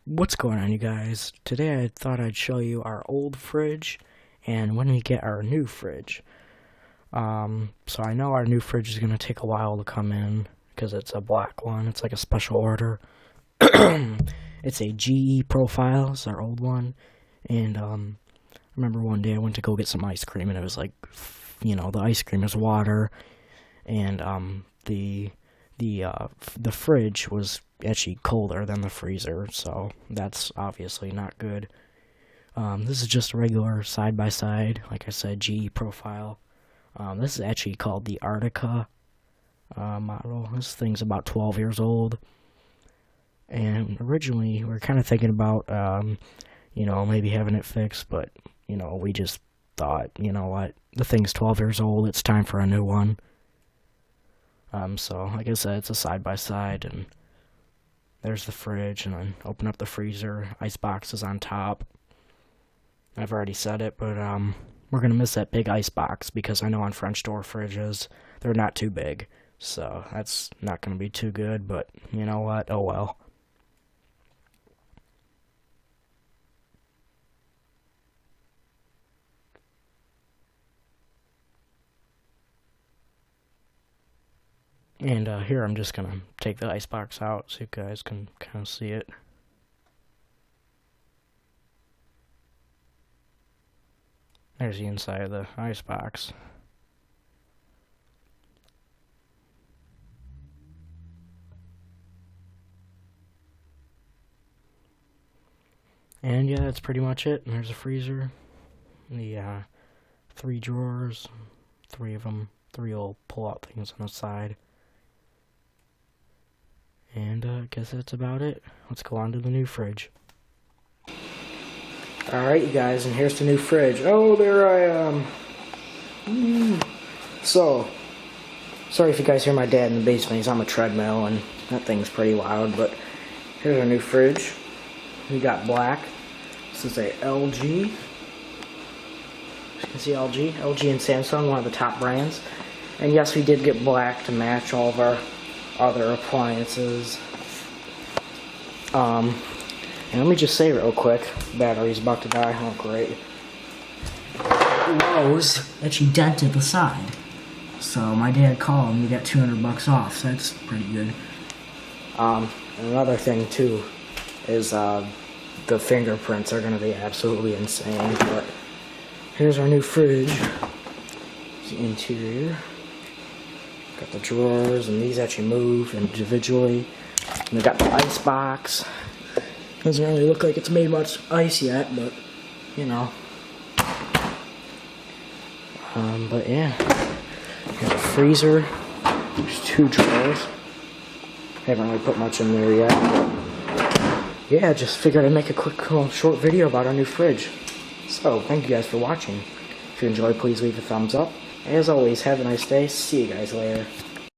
What's going on, you guys? Today I thought I'd show you our old fridge and when we get our new fridge. So I know our new fridge is going to take a while to come in because it's a black one. It's like a special order. It's a GE profile. It's our old one. And I remember one day I went to go get some ice cream and it was like, the ice cream is water, and the fridge was actually colder than the freezer, so that's obviously not good. This is just a regular side-by-side, like I said, GE profile. This is actually called the Arctica model. This thing's about 12 years old. And originally, we were kind of thinking about, maybe having it fixed, but, we just thought, you know what, the thing's 12 years old, it's time for a new one. So, like I said, it's a side-by-side, and there's the fridge, and then open up the freezer, ice box is on top. I've already said it, but, we're gonna miss that big ice box, because I know on French door fridges, they're not too big, so that's not gonna be too good, but, you know what, oh well. And here I'm just going to take the icebox out so you guys can kind of see it. There's the inside of the icebox. And yeah, that's pretty much it. And there's a freezer. The 3 drawers. 3 of them. 3 little pull-out things on the side. And I guess that's about it. Let's go on to the new fridge. Alright, you guys, and here's the new fridge. Oh, there I am. So, sorry if you guys hear my dad in the basement. He's on the treadmill, and that thing's pretty loud. But here's our new fridge. We got black. This is a LG. You can see LG. LG and Samsung, one of the top brands. And yes, we did get black to match all of our other appliances. And let me just say real quick, battery's about to die. Oh great. Lowe's actually dented the side, so my dad called and we got $200 off, so that's pretty good. And another thing too is the fingerprints are gonna be absolutely insane. But here's our new fridge. It's the interior. Got the drawers, and these actually move individually. And we got the ice box. Doesn't really look like it's made much ice yet, but, but yeah. Got a freezer. There's 2 drawers. Haven't really put much in there yet, but yeah, just figured I'd make a quick, short video about our new fridge. So, thank you guys for watching. If you enjoyed, please leave a thumbs up. As always, have a nice day. See you guys later.